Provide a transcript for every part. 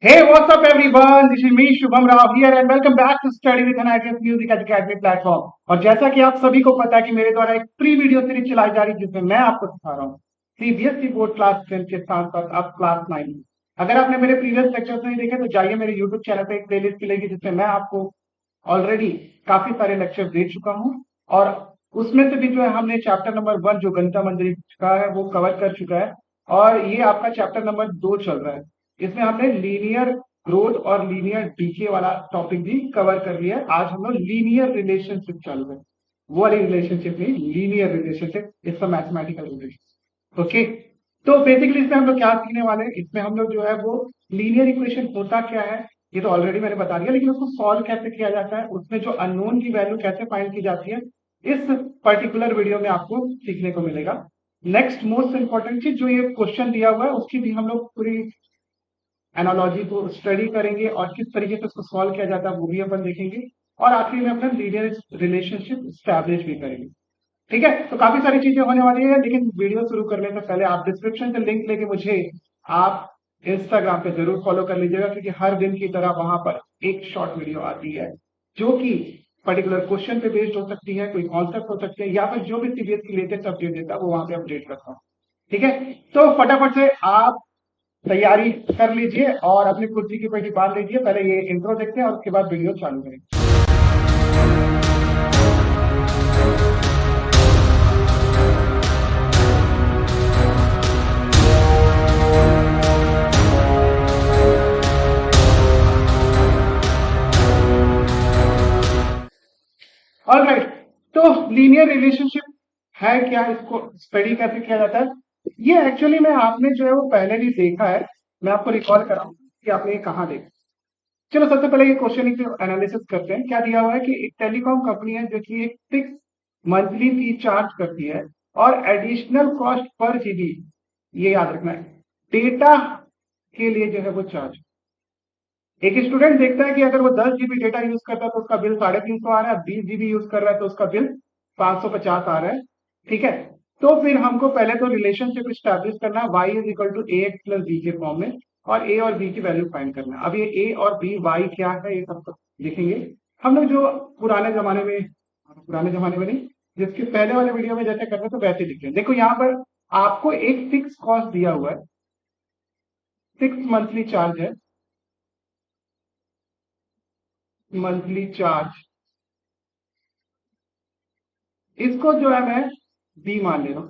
Hey, what's up everyone? This is me Shubham Rao here and welcome back to Study with an ITS Music Academy platform। और जैसा कि आप सभी को पता है कि मेरे द्वारा एक फ्री वीडियो सीरीज चलाई जा रही है जिसमें मैं आपको सिखा रहा हूँ सीबीएसई बोर्ड क्लास 10 के साथ साथ अब क्लास 9 में। अगर आपने मेरे प्रीवियस लेक्चर्स नहीं देखे तो जाइए मेरे यूट्यूब चैनल पे एक प्लेलिस्ट मिलेगी जिसमें मैं आपको ऑलरेडी काफी सारे लेक्चर दे चुका हूँ और उसमें से भी जो है हमने चैप्टर नंबर 1 जो गणिता मंजरी का है वो कवर कर चुका है और ये आपका चैप्टर नंबर 2 चल रहा है। इसमें हमने लीनियर ग्रोथ और लीनियर डीके वाला टॉपिक भी कवर कर लिया है। आज हम लोग लीनियर रिलेशनशिप चालू है, वो वाली रिलेशनशिप नहीं, linear relationship, it's a mathematical relation. Okay, तो बेसिकली इसमें हम लोग क्या सीखने वाले हैं, इसमें हम लोग जो है वो लीनियर इक्वेशन होता क्या है ये तो ऑलरेडी मैंने बता दिया, लेकिन उसको सॉल्व कैसे किया जाता है, उसमें जो अननोन की वैल्यू कैसे फाइंड की जाती है, इस पर्टिकुलर वीडियो में आपको सीखने को मिलेगा। नेक्स्ट मोस्ट इंपॉर्टेंट चीज जो ये क्वेश्चन दिया हुआ है उसकी भी हम लोग पूरी एनालॉजी को स्टडी करेंगे और किस तरीके से उसको सॉल्व किया जाता है वो भी अपन देखेंगे और आखिरी में अपना लीनियर रिलेशनशिप स्टैब्लिश भी करेंगे। ठीक है, तो काफी सारी चीजें होने वाली है, लेकिन वीडियो शुरू करने से पहले आप डिस्क्रिप्शन से लिंक लेके मुझे आप इंस्टाग्राम पे जरूर फॉलो कर लीजिएगा क्योंकि हर दिन की तरह वहां पर एक शॉर्ट वीडियो आती है जो कि पर्टिकुलर क्वेश्चन पे बेस्ड हो सकती है, कोई कॉन्सेप्ट हो सकते हैं या फिर जो भी सीबीएस की लेटेस्ट अपडेट देता है वो वहां पे अपडेट करता हूँ। ठीक है, तो फटाफट से आप तैयारी कर लीजिए और अपनी कुर्सी की पेटी बांध लीजिए। पहले ये इंट्रो देखते हैं और उसके बाद वीडियो चालू करेंगे। ऑलराइट, तो लीनियर रिलेशनशिप है क्या, इसको स्टडी कैसे किया जाता है, ये एक्चुअली में आपने जो है वो पहले भी देखा है। मैं आपको रिकॉल कराऊं कि आपने ये कहाँ देखा। चलो सबसे पहले ये क्वेश्चन की एनालिसिस करते हैं। क्या दिया हुआ है कि एक टेलीकॉम कंपनी है जो कि एक फिक्स मंथली फी चार्ज करती है और एडिशनल कॉस्ट पर जीबी, ये याद रखना है, डेटा के लिए जो है वो चार्ज। एक स्टूडेंट देखता है कि अगर वो 10 जीबी डेटा यूज करता है तो उसका बिल 350 आ रहा है, 20 जीबी यूज कर रहा है तो उसका बिल 550 आ रहा है। ठीक है, तो फिर हमको पहले तो रिलेशनशिप स्टैब्लिश करना है y is equal to a x plus b के फॉर्म में और a और b की वैल्यू फाइंड करना है। अब ये a और b y क्या है ये सब लिखेंगे हम लोग जो पुराने जमाने में नहीं, जिसके पहले वाले वीडियो में जैसे करते तो वैसे लिखे। देखो यहाँ पर आपको एक फिक्स कॉस्ट दिया हुआ है, फिक्स मंथली चार्ज है, मंथली चार्ज, इसको जो है मैं बी मान ले रहा हूं।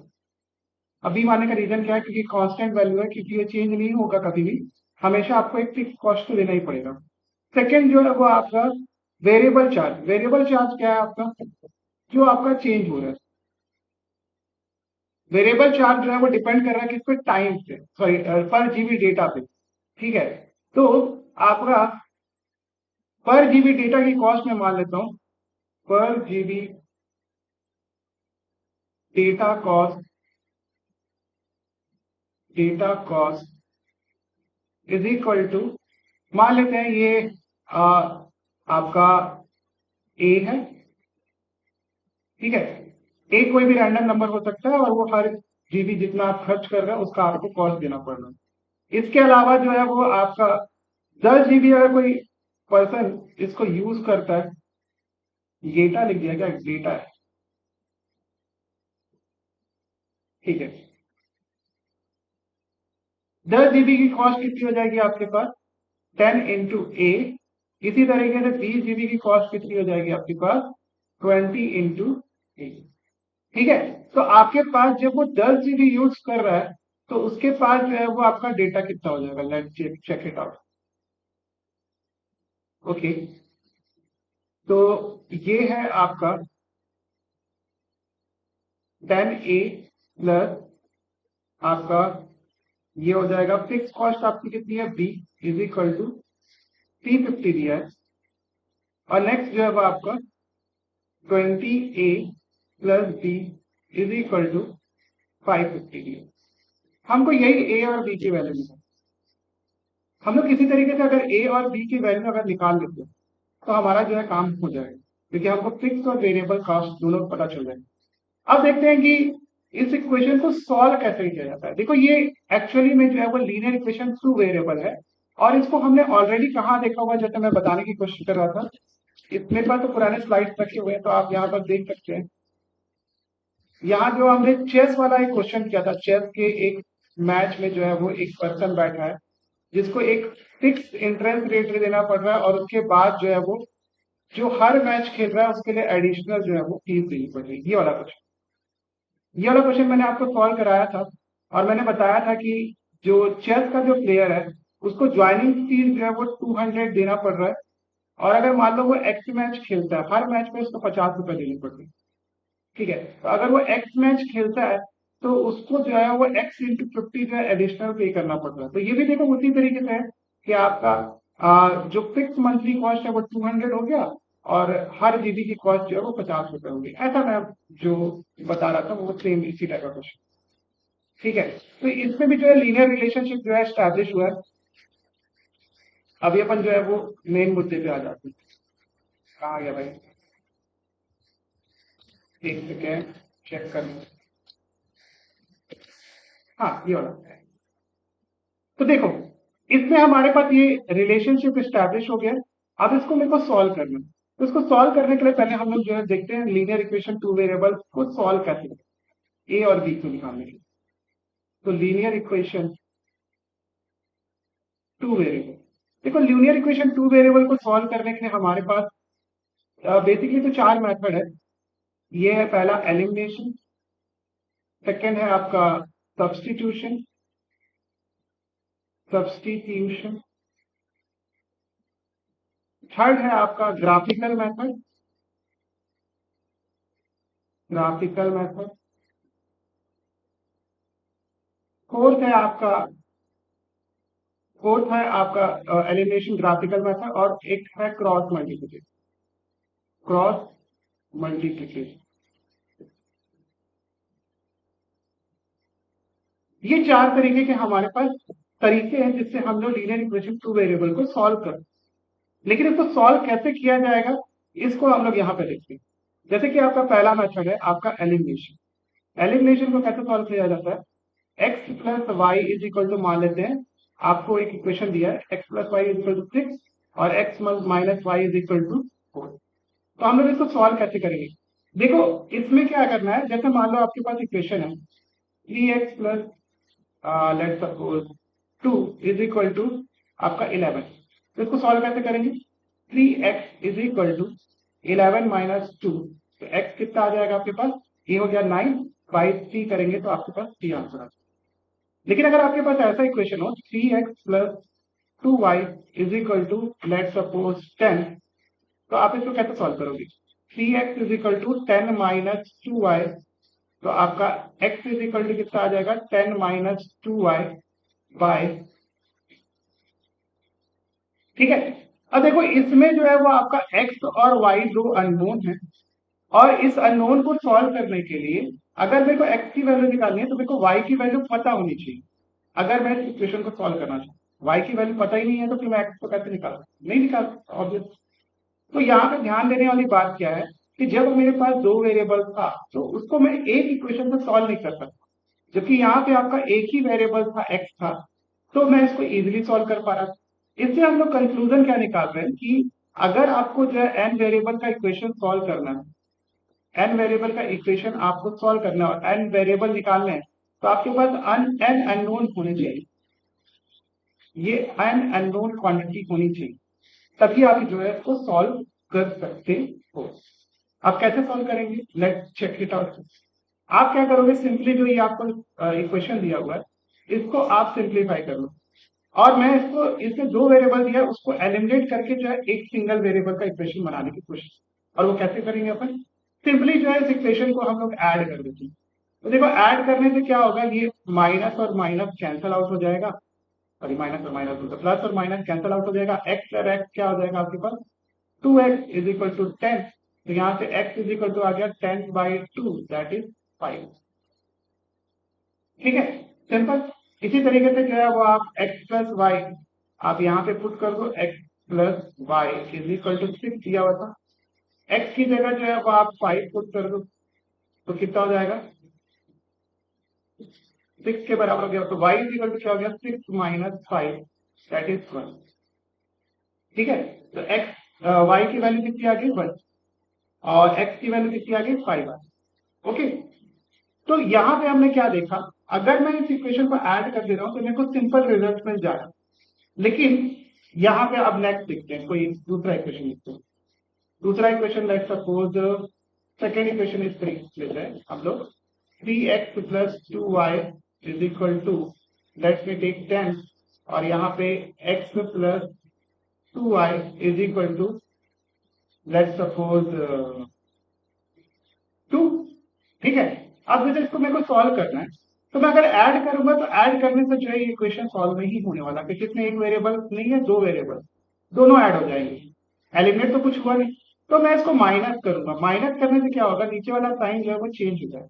अब बी मानने का रीजन क्या है, क्योंकि कांस्टेंट वैल्यू है, क्योंकि ये चेंज नहीं होगा कभी भी, हमेशा आपको एक फिक्स कॉस्ट तो देना ही पड़ेगा। सेकंड जो है वो आपका वेरिएबल चार्ज। वेरिएबल चार्ज क्या है आपका, जो आपका चेंज हो रहा है। वेरिएबल चार्ज जो है वो डिपेंड कर रहा है किस पे, टाइम पे, सॉरी पर जीबी डेटा पे। ठीक है, तो आपका पर जीबी डेटा की कॉस्ट मैं मान लेता हूं, पर GB data cost, data cost is equal to, मान लेते हैं ये आ, आपका ए है। ठीक है, ए कोई भी रैंडम नंबर हो सकता है और वो हर जीबी जितना आप खर्च कर रहे हैं उसका आपको कॉस्ट देना पड़ रहा है। इसके अलावा जो है वो आपका 10 जीबी अगर कोई पर्सन इसको यूज करता है, डेटा लिख दिया क्या, डेटा है। ठीक है, 10 जीबी की कॉस्ट कितनी हो जाएगी आपके पास, 10 इंटू ए। इसी तरीके से 20 जीबी की कॉस्ट कितनी हो जाएगी आपके पास, 20 इंटू ए। ठीक है, तो आपके पास जब वो 10 जीबी यूज कर रहा है तो उसके पास जो है वो आपका डेटा कितना हो जाएगा, let's check it out. Okay, तो ये है आपका 10 ए प्लस आपका ये हो जाएगा फिक्स कॉस्ट आपकी कितनी है, बी इज इक्वल टू 350 दिया है और नेक्स्ट जो है वो आपका 20 A plus B is equal to 550 दिया। हमको यही ए और बी की वैल्यू निकाल, हम लोग किसी तरीके से अगर ए और बी की वैल्यू अगर निकाल लेते हैं तो हमारा जो है काम हो जाएगा, क्योंकि हमको फिक्स और वेरिएबल कॉस्ट दोनों पता चल जाएगा। अब देखते हैं कि इस इक्वेशन को सॉल्व कैसे किया जाता है। देखो ये एक्चुअली में जो है वो लीनियर इक्वेशन थ्रू वेरिएबल है और इसको हमने ऑलरेडी कहाँ देखा हुआ, जैसे मैं बताने की कोशिश कर रहा था, मेरे पास तो पुराने स्लाइड्स रखे हुए हैं, तो आप यहाँ पर देख सकते हैं। यहाँ जो हमने चेस वाला एक क्वेश्चन किया था, चेस के एक मैच में जो है वो एक पर्सन बैठा है जिसको एक फिक्स इंटरेस्ट रेट देना पड़ रहा है, और उसके बाद जो है वो जो हर मैच खेल रहा है उसके लिए एडिशनल जो है वो फीस देनी पड़ रही है। ये वाला क्वेश्चन मैंने आपको सॉल्व कराया था, और मैंने बताया था कि जो चेस का जो प्लेयर है उसको ज्वाइनिंग फीस जो है वो 200 देना पड़ रहा है, और अगर मान लो वो एक्स मैच खेलता है, हर मैच में उसको 50 रुपए देने पड़ते हैं। ठीक है, तो अगर वो एक्स मैच खेलता है तो उसको जो है वो एक्स इंटू 50 जो है एडिशनल पे करना पड़ता है। तो ये भी देखो उसी तरीके से है कि आपका जो फिक्स मंथली कॉस्ट है वो 200 हो गया, और हर जीबी की कॉस्ट जो है वो 50 रुपए होगी। ऐसा मैं जो बता रहा था वो सेम इसी टाइप का क्वेश्चन। ठीक है, तो इसमें भी जो है लीनियर रिलेशनशिप जो है स्टैब्लिश हुआ है। अभी अपन जो है वो मेन मुद्दे पे आ जाते हैं। कहाँ गया भाई, एक सेकेंड चेक कर लो। हाँ, ये वाला। तो देखो, इसमें हमारे पास ये रिलेशनशिप स्टैब्लिश हो गया। अब इसको मेरे को सॉल्व करना है। तो इसको सॉल्व करने के लिए पहले हम लोग जो है देखते हैं लीनियर इक्वेशन टू वेरिएबल को सॉल्व कैसे करें, ए और बी को निकालने के लिए। तो लीनियर इक्वेशन टू वेरिएबल, देखो लीनियर इक्वेशन टू वेरिएबल को सॉल्व करने के लिए हमारे पास बेसिकली तो चार मेथड है। ये है पहला एलिमिनेशन, सेकेंड है आपका सब्स्टिट्यूशन, सब्स्टिट्यूशन, थर्ड है आपका graphical method, graphical method, fourth है आपका एलिमिनेशन ग्राफिकल मेथड, और एक है क्रॉस मल्टीप्लिकेशन, क्रॉस मल्टीप्लिकेशन। ये चार तरीके के हमारे पास तरीके हैं जिससे हम लोग लीनियर इक्वेशन टू वेरिएबल को सॉल्व कर। लेकिन इसको सॉल्व कैसे किया जाएगा, इसको हम लोग यहाँ पे देखते हैं। जैसे कि आपका पहला मेथड है आपका एलिमिनेशन। एलिमिनेशन को कैसे सॉल्व किया जाता है, x plus y is equal to, मान लेते हैं आपको एक इक्वेशन दिया है x plus y is equal to 6 और x minus y is equal to 4। तो हम लोग इसको सॉल्व कैसे करेंगे, देखो इसमें क्या करना है, जैसे मान लो आपके पास इक्वेशन है 3x plus let's suppose 2 is equal to आपका 11। तो इसको सॉल्व कैसे करेंगे, 3x is equal to 11 minus 2, तो x कितना आ जाएगा आपके पास, ये हो गया 9, बाई 3 करेंगे तो आपके पास 3 आंसर आ जाएगा। लेकिन अगर आपके पास ऐसा इक्वेशन हो 3x plus 2y is equal to let suppose 10, तो आप इसको कैसे सॉल्व करोगे, 3x is equal to 10 minus 2y, तो आपका x इज इक्वल टू कितना आ जाएगा 10 माइनस 2y बाय, ठीक है। अब देखो इसमें जो है वो आपका x और y दो अननोन है, और इस अननोन को सॉल्व करने के लिए अगर मेरे को x की वैल्यू निकालनी है तो मेरे को y की वैल्यू पता होनी चाहिए। अगर मैं इस इक्वेशन को सॉल्व करना चाहूँ, y की वैल्यू पता ही नहीं है तो फिर मैं x को कैसे निकाल, नहीं निकाल ऑब्वियस। तो यहाँ पे ध्यान देने वाली बात क्या है कि जब मेरे पास दो वेरिएबल था तो उसको मैं एक इक्वेशन से सॉल्व नहीं कर सकता, जबकि यहाँ पे आपका एक ही वेरिएबल था x था, तो मैं इसको इजीली सॉल्व कर पा रहा था। इससे हम लोग कंक्लूजन क्या निकाल रहे हैं कि अगर आपको जो है n वेरिएबल का इक्वेशन सॉल्व करना है, n वेरिएबल का इक्वेशन आपको सॉल्व करना है और n वेरिएबल निकालने हैं, तो आपके पास n अननोन होने चाहिए, ये n अननोन क्वांटिटी होनी चाहिए, तभी आप जो है उसको सॉल्व कर सकते हो। आप कैसे सॉल्व करेंगे, लेट्स चेक इट आउट। आप क्या करोगे, सिंपली जो ये आपको इक्वेशन दिया हुआ है इसको आप सिंप्लीफाई कर लो, और मैं इसको इसमें दो वेरिएबल दिया है उसको एलिमिनेट करके जो है एक सिंगल वेरिएबल का इक्वेशन बनाने की कोशिश। और वो कैसे करेंगे अपन, सिंपली जो है इस इक्वेशन को हम लोग ऐड कर देते हैं। तो देखो ऐड करने से क्या होगा, ये माइनस और माइनस कैंसल आउट हो जाएगा, सॉरी माइनस और माइनस होता, प्लस और माइनस कैंसल आउट हो जाएगा, एक्स और एक्स क्या हो जाएगा आपके पास 2x इज इक्वल टू 10, तो यहाँ से x इज इक्वल टू आ गया 10/2 दैट इज 5। ठीक है, सिंपल। इसी तरीके से जो है वो आप x प्लस वाई आप यहाँ पे पुट कर दो, x plus y is equal to 6 दिया हुआ था, x की जगह जो है वो आप 5 पुट कर दो, तो कितना हो जाएगा 6 के बराबर हो गया, तो y इज इक्वल टू क्या हो गया 6 माइनस 5, दैट इज 1। ठीक है, तो x y की वैल्यू कितनी आ गई 1 और x की वैल्यू कितनी आ गई 5 आ गई। ओके, तो यहाँ पे हमने क्या देखा, अगर मैं इस इक्वेशन को ऐड कर दे रहा हूं तो मेरे को सिंपल रिजल्ट मिल जाएगा। लेकिन यहाँ पे अब नेक्स्ट देखते हैं, कोई दूसरा इक्वेशन लिखते हैं। दूसरा equation let suppose second equation इस तरीके लेते हैं हम लोग, 3x plus 2y is equal to, let's me take 10 और यहाँ पे x plus 2y is equal to let suppose 2। ठीक है, अब जैसे इसको मेरे को सॉल्व करना है, तो मैं अगर ऐड करूंगा तो ऐड करने से जो है ये इक्वेशन सॉल्व नहीं होने वाला, क्योंकि इसमें एक वेरिएबल नहीं है, दो वेरिएबल, दोनों ऐड हो जाएंगे। एलिमिनेट तो कुछ हुआ नहीं, तो मैं इसको माइनस करूंगा। माइनस करने से क्या होगा, नीचे वाला साइन जो है वो चेंज हो जाएगा।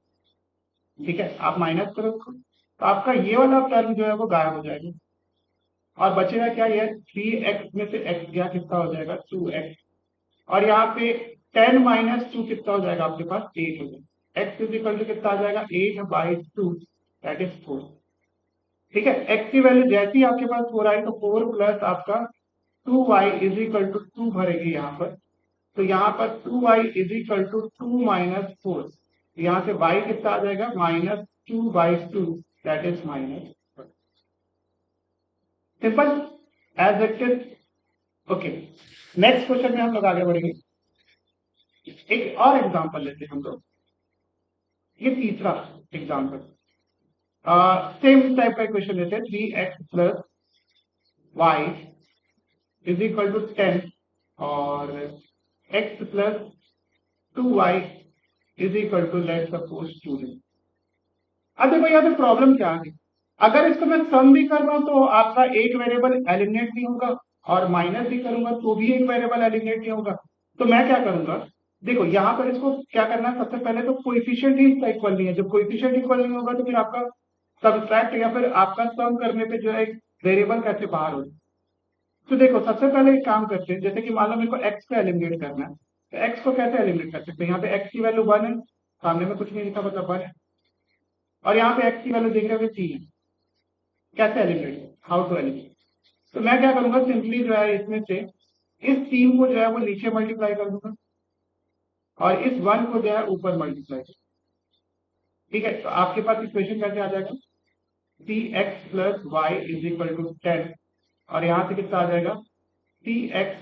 ठीक है, आप माइनस करो उसको, तो आपका ये वाला टर्म जो है वो गायब हो जाएगा और बचेगा क्या, ये 3x में से x गया, कितना हो जाएगा 2x, और यहाँ पे 10 माइनस 2 कितना हो जाएगा आपके पास 8 हो जाएगा। x इज इक्वल टू कितना आ जाएगा 8/2, दैट इज 4। ठीक है, x की वैल्यू जैसी आपके पास 4 आई तो 4 प्लस आपका 2y इज इक्वल टू 2 भरेगी यहाँ पर, तो यहाँ पर 2y is equal to 2 minus 4, यहाँ से y कितना आ जाएगा -2/2, that is minus. Simple as it is. Okay, next question में हम लोग आगे बढ़ेंगे। एक और एग्जांपल लेते हैं हम लोग, ये तीसरा एग्जांपल, सेम टाइप का क्वेश्चन लेते हैं। 3x plus y is equal to 10 और x plus 2y is equal to let suppose 2। अब देखो यहाँ पे प्रॉब्लम क्या है, अगर इसको मैं सम भी कर रहा हूं तो आपका एक वेरिएबल एलिमिनेट नहीं होगा, और माइनस भी करूंगा तो भी एक वेरिएबल एलिमिनेट नहीं होगा। तो मैं क्या करूंगा, देखो यहाँ पर इसको क्या करना है, सबसे पहले तो कोएफिशिएंट ही इसका इक्वल नहीं है। जब कोएफिशिएंट इक्वल नहीं होगा तो फिर आपका सब्ट्रैक्ट या फिर आपका सम करने पे जो है एक वेरिएबल कैसे बाहर हो। तो देखो सबसे पहले एक काम करते हैं, जैसे कि मान लो मेरे को एक्स को एलिमिनेट करना है, तो एक्स को कैसे एलिमिनेट कर सकते हैं, यहाँ पे एक्स की वैल्यू 1 है, सामने में कुछ नहीं लिखा मतलब 1 है, और यहाँ पे एक्स की वैल्यू देख रहे हो 3 है। कैसे एलिमिनेट, हाउ टू एलिमिनेट, तो मैं क्या करूंगा, सिंपली जो है इसमें से इस 3 को जो है वो नीचे मल्टीप्लाई कर दूंगा और इस 1 को जो है ऊपर मल्टीप्लाई कर। ठीक है, तो आपके पास इक्वेशन कैसे आ जाएगा, 3x plus y is equal to 10 और यहां से कितना आ जाएगा 3x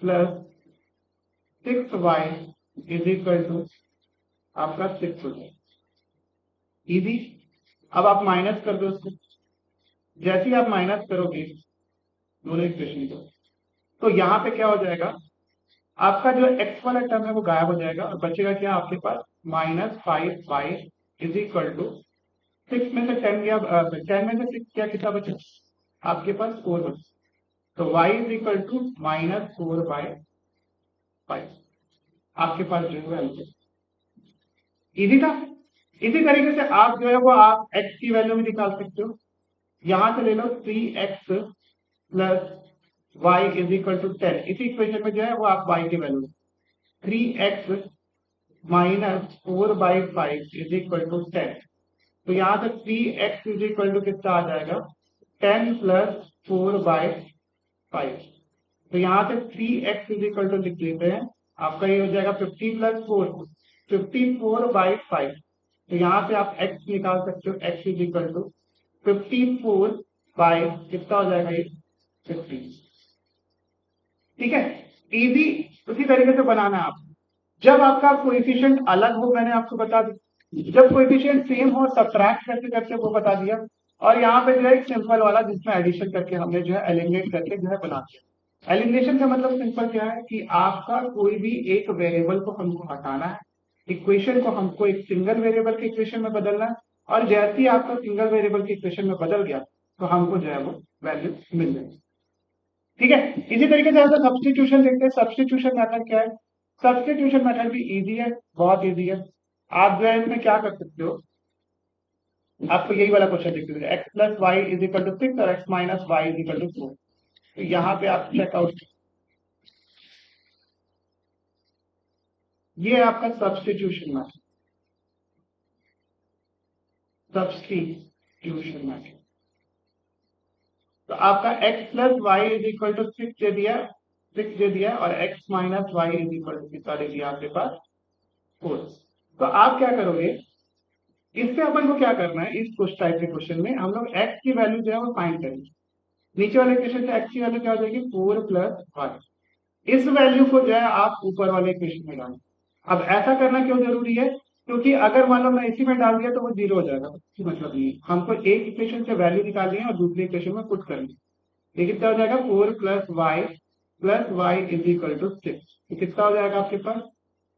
plus 6y is equal to आपका 6 हो जाएगा। इजी। अब आप माइनस कर दो उसको, जैसे ही आप माइनस करोगे दोनों इक्वेशन को, तो यहाँ पे क्या हो जाएगा, आपका जो x वाला टर्म है वो गायब हो जाएगा और बचेगा क्या आपके पास -5y इज इक्वल टू 6 में से 10 गया, 10 में से 6 क्या, कितना बचा आपके पास 4 बचा, तो y इज इक्वल टू -4/5 आपके पास जो है आंसर। इजी था। इसी तरीके से आप जो है वो आप x की वैल्यू भी निकाल सकते हो, यहां से ले लो 3x plus y is equal to 10, इसी इक्वेशन में जो है वो आप y की value 3x minus 4/5 is equal to 10, तो यहां से 3x इज इक्वल टू कितना आ जाएगा 10 प्लस 4/5, तो यहां से 3x इज इक्वल टू लिख लेते हैं, आपका ये हो जाएगा 50 प्लस 4, 54/5, तो यहां से आप x निकाल सकते हो, x is equal to 54 by कितना हो जाएगा ये 50। ठीक है, इजी। उसी तरीके से बनाना है आप, जब आपका कोएफिशिएंट अलग हो, मैंने आपको बता दिया, जब कोएफिशिएंट सेम हो सब्ट्रैक्ट करते करते वो बता दिया, और यहाँ पे जो है एक सिंपल वाला जिसमें एडिशन करके हमने जो है एलिमिनेट करके जो है बना दिया। एलिमिनेशन का मतलब सिंपल क्या है कि आपका कोई भी एक वेरिएबल को हमको हटाना है, इक्वेशन को हमको एक सिंगल वेरिएबल के इक्वेशन में बदलना है, और जैसे ही आपका सिंगल वेरिएबल के इक्वेशन में बदल गया तो हमको जो है वो वैल्यू मिल जाएगी। ठीक है, इसी तरीके से अगर सब्स्टिट्यूशन देखते हैं, सब्स्टिट्यूशन मेथड क्या है, सब्स्टिट्यूशन मेथड भी इजी है, बहुत इजी है। आप जो है इसमें क्या कर सकते हो, आपको यही वाला क्वेश्चन देखते हैं, x plus y is equal to 6 और x minus y is equal to 4, तो यहाँ पे आप चेकआउट, ये है आपका सब्स्टिट्यूशन मेथड, सब्स्टिट्यूशन मेथड। तो आपका x plus y is equal to 6 दे दिया और x minus y is equal to कितना दे दिया आपके पास 4। तो आप क्या करोगे, इससे अपन को क्या करना है, इस कुछ टाइप के क्वेश्चन में हम लोग x की वैल्यू जो है वो फाइंड करेंगे। नीचे वाले क्वेश्चन से x की वैल्यू क्या हो जाएगी 4 प्लस वाई। इस वैल्यू को जो है आप ऊपर वाले क्वेश्चन में डालें। अब ऐसा करना क्यों जरूरी है, क्योंकि अगर मान लो मैं इसी में डाल दिया तो वो जीरो हो जाएगा, इसकी मतलब नहीं है। हमको एक इक्वेशन से वैल्यू निकालनी है और दूसरे इक्वेशन में पुट करनी है। ये कितना हो जाएगा 4 plus y is equal to 6। तो कितना हो जाएगा आपके पास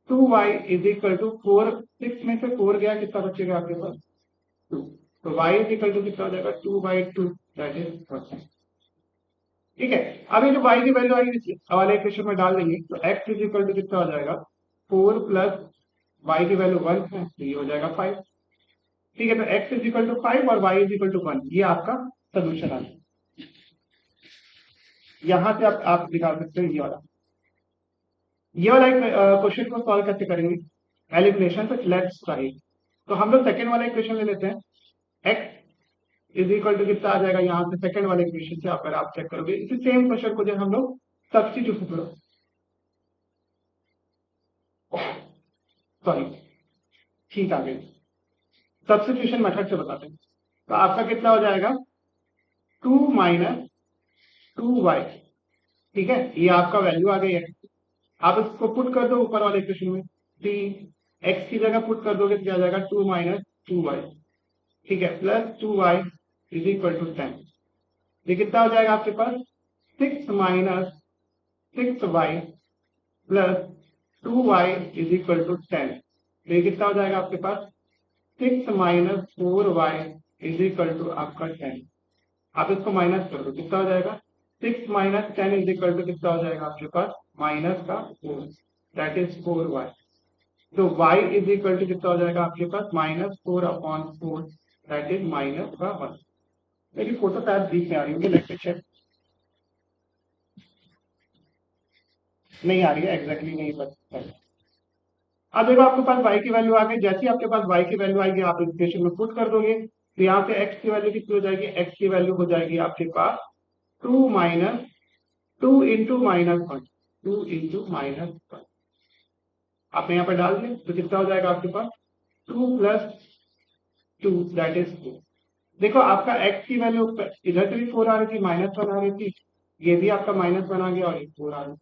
2y इज इक्वल टू 4। 6 में से 4 गया, कितना बचेगा आपके पास 2। तो y इज इक्वल टू कितना हो जाएगा 2/2, दैट इज 40। ठीक है। अब ये जो y की वैल्यू आएगी इस वाले इक्वेशन में डाल देंगे तो x इज इक्वल टू कितना हो जाएगा 4 प्लस y की वैल्यू 1 है, तो ये हो जाएगा 5। ठीक है, तो x इज इक्वल टू 5 और y इज इक्वल टू 1, ये आपका सोल्यूशन आ गया। यहां से आप निकाल सकते हो ये वाला क्वेश्चन को सॉल्व कैसे करेंगे, एलिमिनेशन। तो लेट्स ट्राई। तो हम लोग सेकंड वाला इक्वेशन ले लेते हैं। x इज इक्वल टू कितना आ जाएगा, यहाँ से सेकंड वाले इक्वेशन से अगर आप चेक करोगे इसी सेम क्वेश्चन को जो हम लोग सब्स्टिट्यूट करो, सॉरी ठीक आ गई, सब्स्टिट्यूशन मेथड से बताते हैं। तो आपका कितना हो जाएगा 2 माइनस 2y। ठीक है, ये आपका वैल्यू आ गई है। आप इसको पुट कर दो ऊपर वाले इक्वेशन में, टी एक्स की जगह पुट कर दोगे तो क्या आ जाएगा 2 माइनस 2y। ठीक है, plus 2y is equal to 10। ये कितना हो जाएगा आपके पास 6 minus 6y plus 2y is equal to 10। ये कितना हो जाएगा आपके पास 6 minus 4y is equal to आपका 10। आप इसको माइनस कर दो, कितना हो जाएगा 6 माइनस 10 इज इक्वल टू कितना हो जाएगा आपके पास माइनस का 4, दैट इज 4y। तो y इज इक्वल टू कितना हो जाएगा आपके पास -4/4, दैट इज माइनस का 1। मेरी फोटो शायद बीच में आ रही होगी, लेट मी चेक। नहीं आ रही है, एग्जैक्टली नहीं पता। अब देखो आपके पास y की वैल्यू आ गई। जैसे ही आपके पास y की वैल्यू आएगी आप इक्वेशन में पुट कर दोगे, तो यहाँ पे x की वैल्यू कितनी हो जाएगी, x की वैल्यू हो जाएगी आपके पास 2 माइनस 2 इंटू -1, 2 इंटू -1। आपने यहाँ पे डाल दिया तो कितना हो जाएगा आपके पास 2 प्लस 2, दैट इज 4। देखो आपका x की वैल्यू इधर से भी 4 आ रही थी, -1 आ रही थी, ये भी आपका -1 आ गया और ये 4 आ गया।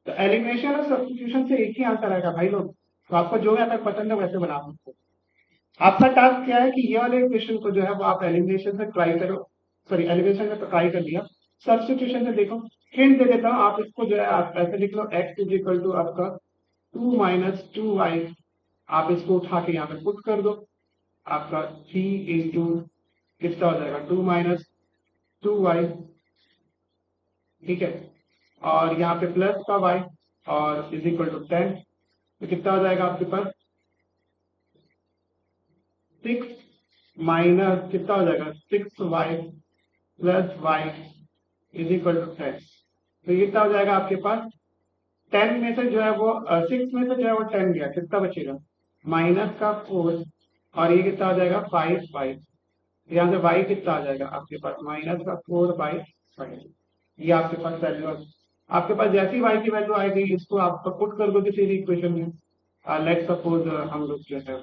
तो एलिमिनेशन और सब्स्टिट्यूशन से एक ही आंसर आएगा भाई लोग। तो आपको जो अगर पसंद है वैसे बना सकते हो। आपका टास्क क्या है कि ये वाले इक्वेशन को जो है वो आप एलिमिनेशन से ट्राई करो, सॉरी एलिमिनेशन से तो ट्राई कर लिया, सब्स्टिट्यूशन से देखो। हिंट दे देता हूँ, आप इसको जो है आप ऐसे लिख लो x इज इक्वल टू आपका 2 माइनस 2y। आप इसको उठा के यहाँ पे पुट कर दो, आपका 3 इंटू कितना हो जाएगा 2 माइनस 2y। ठीक है, और यहाँ पे प्लस का y और इज इक्वल टू 10। तो कितना हो जाएगा आपके पास 6 माइनस कितना हो जाएगा 6y plus y is equal to 10। तो ये कितना हो जाएगा आपके पास 10 में से जो है वो 6 में से जो है वो 10 गया, कितना बचेगा माइनस का 4 और ये कितना हो जाएगा 5। यहाँ से y कितना आ जाएगा आपके पास माइनस का 4/5। ये आपके पास वैल्यू, आपके पास जैसी y की वैल्यू आएगी इसको आप पुट कर दो किसी भी इक्वेशन में। लेट सपोज हम लोग जो है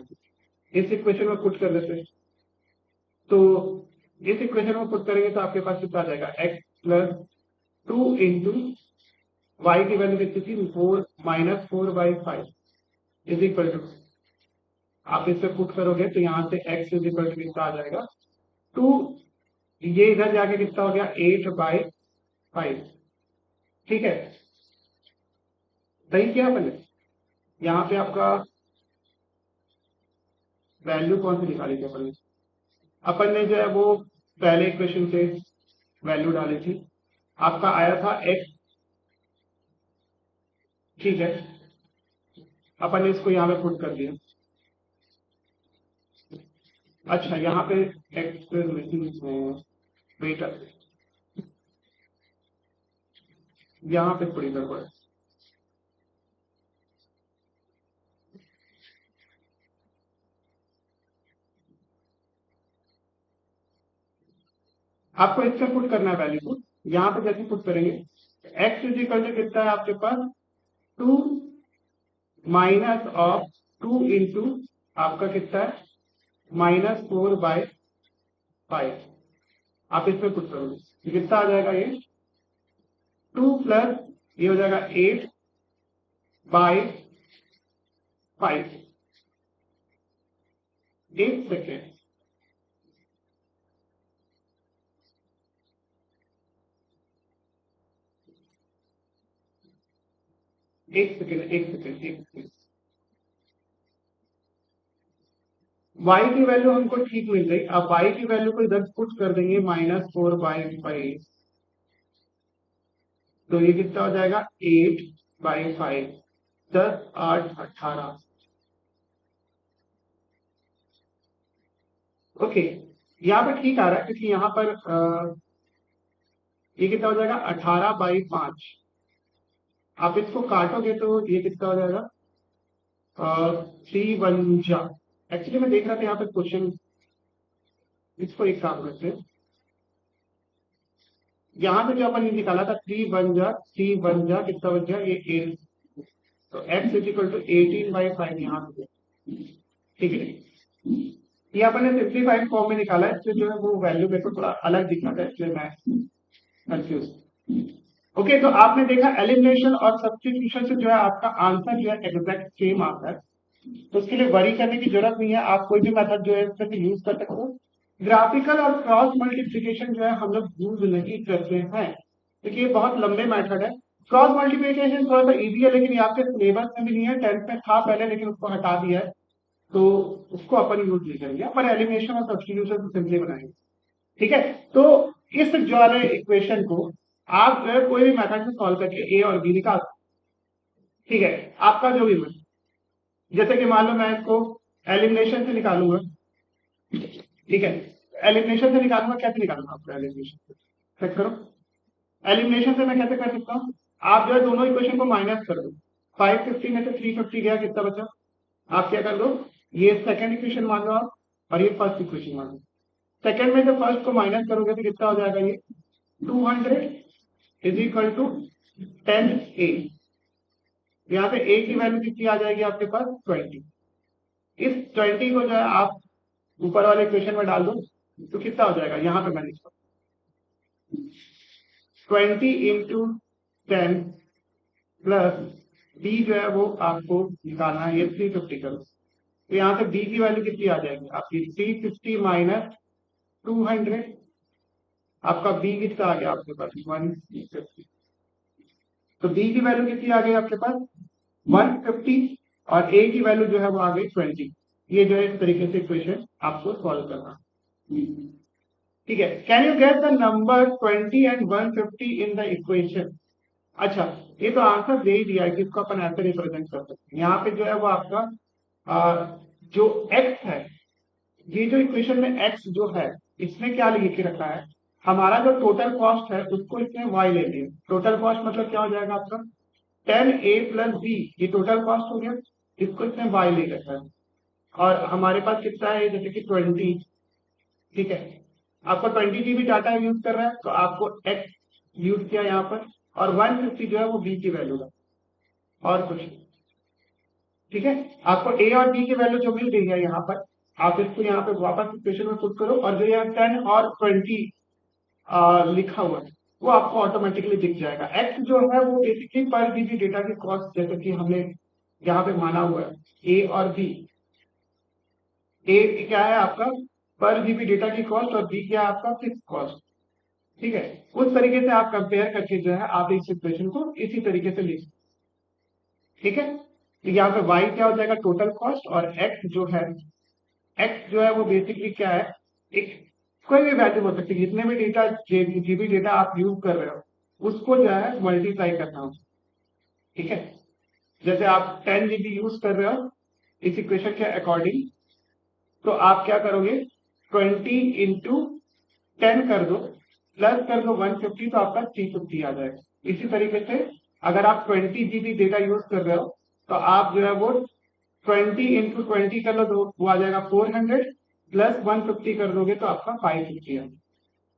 इस इक्वेशन में पुट कर देते हैं। तो इस इक्वेशन में पुट करेंगे तो आपके पास कितना आ जाएगा x प्लस 2 इंटू वाई की वैल्यू कितनी थी 4 -4/5 इज इक्वल टू, आप इसे पुट करोगे तो यहाँ से x इज इक्वल टू कितना आ जाएगा 2, ये इधर जाके कितना हो गया 8/5। ठीक है, सही किया मैंने। यहाँ पे आपका वैल्यू कौन सी निकाली थी अपन ने जो है वो पहले इक्वेशन से वैल्यू डाली थी, आपका आया था x। ठीक है, अपन ने इसको यहाँ पे पुट कर दिया। अच्छा यहाँ पे x बेटा यहाँ पे थोड़ी गड़बड़ है। आपको इसमें पुट करना है वैल्यू को। यहाँ पे जैसे पुट करेंगे x इज इक्वल टू कितना है आपके पास 2 माइनस ऑफ 2 इंटू आपका कितना है -4/5। आप इसमें पुट करोगे तो कितना आ जाएगा ये 2 प्लस ये हो जाएगा 8/5। एक सेकेंड, एक सेकेंड, एक सेकेंड, एक सेकेंड। y की वैल्यू हमको ठीक मिल गई। अब y की वैल्यू को इधर पुट कर देंगे -4/5, तो ये कितना हो जाएगा 8/5, 10, 8, 18। ओके, यहाँ पर ठीक आ रहा है क्योंकि यहाँ पर ये कितना हो जाएगा 18/5। आप इसको काटोगे तो ये कितना हो जाएगा 3 1 जा। एक्चुअली मैं देख रहा था यहाँ पे क्वेश्चन, इसको एक काम करते हैं, यहाँ पे जो अपन ने निकाला था 3 1 जा कितना बच गया ये 8, तो x इज इक्वल टू 18/5 यहाँ पे। ठीक है, ये अपन ने सिंप्लीफाइड फॉर्म में निकाला है, इसलिए जो है वो वैल्यू मेरे को थोड़ा अलग दिखा था, इसलिए मैं कंफ्यूज। ओके, तो आपने देखा एलिमिनेशन और सब्स्टिट्यूशन से जो है आपका आंसर जो है एग्जैक्ट सेम आता है, तो उसके लिए वरी करने की जरूरत नहीं है। आप कोई भी मेथड जो है इसमें यूज कर सकते हो। ग्राफिकल और क्रॉस मल्टीप्लिकेशन जो है हम लोग यूज नहीं करते हैं क्योंकि ये बहुत लंबे मेथड है। क्रॉस मल्टीप्लिकेशन थोड़ा सा इजी है, लेकिन आपके सिलेबस में भी नहीं है, 10th में था पहले लेकिन उसको हटा दिया है, तो उसको अपन यूज नहीं करेंगे। अपन एलिमिनेशन और सब्स्टिट्यूशन सिंपली बनाएंगे। ठीक है, तो इस जो वाले इक्वेशन को आप जो है कोई भी मेथड से सॉल्व करके ए और बी निकाल। ठीक है, आपका जो भी मन, जैसे कि मान लो मैं इसको एलिमिनेशन से निकालूंगा। ठीक है, एलिमिनेशन से निकालूंगा, कैसे निकालूंगा आपको एलिमिनेशन से, चेक करो। एलिमिनेशन से मैं कैसे कर सकता हूँ, आप जो है दोनों इक्वेशन को माइनस कर दो। 550 में से 350 गया, कितना बचा? आप क्या कर दो, ये सेकंड इक्वेशन मान लो आप, और ये फर्स्ट इक्वेशन मान लो। सेकंड में से फर्स्ट को माइनस करोगे तो कितना हो जाएगा ये 200 इज इक्वल टू 10a। यहाँ पे a की वैल्यू कितनी आ जाएगी आपके पास 20। इस 20 को जो है आप ऊपर वाले इक्वेशन में डाल दो तो कितना हो जाएगा, यहाँ पे मैं लिखता हूँ 20 इंटू 10 प्लस b जो है वो आपको निकालना है, ये 350 करो, तो यहाँ पे b की वैल्यू कितनी आ जाएगी आपकी 350 माइनस 200। आपका b कितना आ गया आपके पास 150, तो b की वैल्यू कितनी आ गई आपके पास 150 और a की वैल्यू जो है वो आ गई 20। ये जो है इस तरीके से इक्वेशन आपको सॉल्व करना। ठीक है, can you get the number 20 and 150 in the equation? अच्छा, ये तो आंसर दे ही दिया है कि इसको अपन ऐसे रिप्रेजेंट कर सकते हैं। यहाँ पे जो है वो आपका जो x है, ये जो इक्वेशन में x जो है इसमें क्या लिख के रखा है, हमारा जो टोटल कॉस्ट है उसको इसमें y ले लिया। टोटल कॉस्ट मतलब क्या हो जाएगा आपका 10a प्लस b, ये टोटल कॉस्ट हो गया, इसको इसमें y ले रखा है, और हमारे पास कितना है जैसे कि 20। ठीक है, आपको 20 GB डाटा यूज कर रहा है तो आपको x यूज किया यहाँ पर, और 150 जो है वो b की वैल्यू है और कुछ। ठीक है, आपको a और b की वैल्यू जो मिल गई है यहाँ पर, आप इसको यहाँ पे वापस इक्वेशन में पुट करो, और जो यहाँ 10 और 20 लिखा हुआ है वो आपको ऑटोमेटिकली दिख जाएगा। x जो है वो बेसिकली पर जीबी डेटा की कॉस्ट, जैसे कि हमने यहाँ पे माना हुआ है a और b। a क्या है आपका पर जीबी डेटा की कॉस्ट और b क्या है आपका फिक्स कॉस्ट। ठीक है, उस तरीके से आप कंपेयर करके जो है आप इस इक्वेशन को इसी तरीके से लिख। ठीक है, तो यहाँ पे y क्या हो जाएगा टोटल कॉस्ट, और x जो है वो बेसिकली क्या है, एक कोई भी वैल्यू हो सकती है, जितने भी डेटा जीबी डेटा आप यूज कर रहे हो उसको जो है मल्टीप्लाई करना हो। ठीक है, जैसे आप 10 GB यूज कर रहे हो इस इक्वेशन के अकॉर्डिंग, तो आप क्या करोगे 20 इंटू 10 कर दो, प्लस कर दो 150, तो आपका 350 आ जाएगा। इसी तरीके से अगर आप 20 GB डेटा यूज कर रहे हो तो आप जो है वो 20 इंटू 20 कर लो तो वो आ जाएगा 400, प्लस 150 कर दोगे तो आपका 550 है।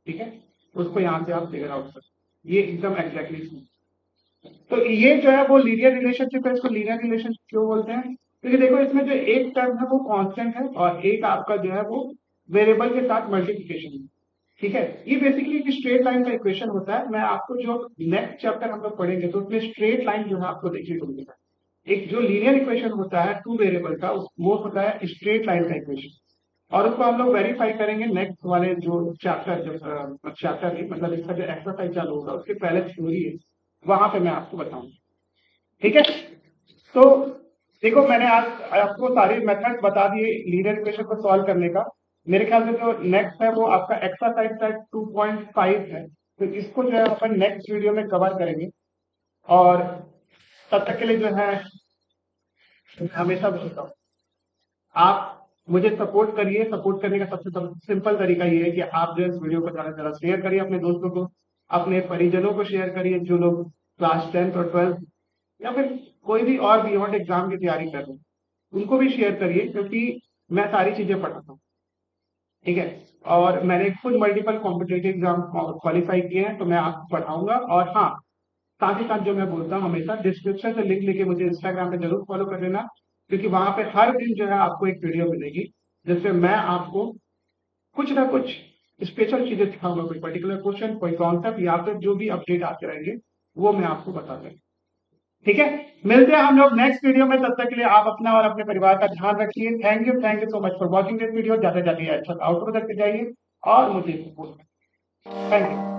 ठीक है, उसको यहाँ से आप फिगर आउट कर, ये एकदम एग्जैक्टली। तो ये जो है वो लीनियर रिलेशनशिप है। इसको लीनियर रिलेशनशिप क्यों बोलते हैं? क्योंकि देखो इसमें जो एक टर्म है वो कांस्टेंट है और एक आपका जो है वो वेरिएबल के साथ मल्टीप्लिकेशन है। ठीक है, ये बेसिकली एक स्ट्रेट लाइन का इक्वेशन होता है। मैं आपको जो नेक्स्ट चैप्टर हम लोग पढ़ेंगे तो उसमें स्ट्रेट लाइन जो है आपको देखने को मिलेगा। एक जो लीनियर इक्वेशन होता है टू वेरिएबल का, वो होता है स्ट्रेट लाइन का इक्वेशन। और उसको हम लोग वेरीफाई करेंगे नेक्स्ट वाले जो चैप्टर, जो चैप्टर मतलब इसका जो एक्सरसाइज चालू होगा उसके पहले थ्योरी है, वहां पे मैं आपको बताऊंगा। ठीक है, तो देखो मैंने आज आपको सारी मेथड्स बता दिए लीनियर इक्वेशन को सॉल्व करने का। मेरे ख्याल से जो नेक्स्ट है वो आपका एक्सरसाइज टाइप 2.5 है, तो इसको जो है अपन नेक्स्ट वीडियो में कवर करेंगे। और तब तक के लिए जो है मैं हमेशा बोलता हूँ, आप मुझे सपोर्ट करिए। सपोर्ट करने का सबसे सिंपल तरीका ये है कि आप जो इस वीडियो को ज्यादा से ज्यादा शेयर करिए अपने दोस्तों को, अपने परिजनों को शेयर करिए जो लोग क्लास 10th और 12th या फिर कोई भी और बियॉन्ड एग्जाम की तैयारी कर रहे हैं, उनको भी शेयर करिए, क्योंकि मैं सारी चीजें पढ़ाता हूँ। ठीक है, और मैंने खुद मल्टीपल कॉम्पिटेटिव एग्जाम क्वालिफाई किए हैं, तो मैं आपको पढ़ाऊंगा। और हाँ, साथ ही साथ जो मैं बोलता हूँ हमेशा, डिस्क्रिप्शन से लिंक लेके मुझे इंस्टाग्राम पे जरूर फॉलो कर लेना, क्योंकि वहां पे हर दिन जो है आपको एक वीडियो मिलेगी जिससे मैं आपको कुछ ना कुछ स्पेशल चीजें सिखाऊंगा। कोई पर्टिकुलर क्वेश्चन, कोई कॉन्सेप्ट या फिर जो भी अपडेट आते रहेंगे वो मैं आपको बता दूंगा। ठीक है, मिलते हैं हम लोग नेक्स्ट वीडियो में। तब तक के लिए आप अपना और अपने परिवार का ध्यान रखिए। Thank you so much for watching this video. ज्यादा ज्यादा अच्छा आउटपुट करके जाइए और मुझे सपोर्ट करिए। Thank you.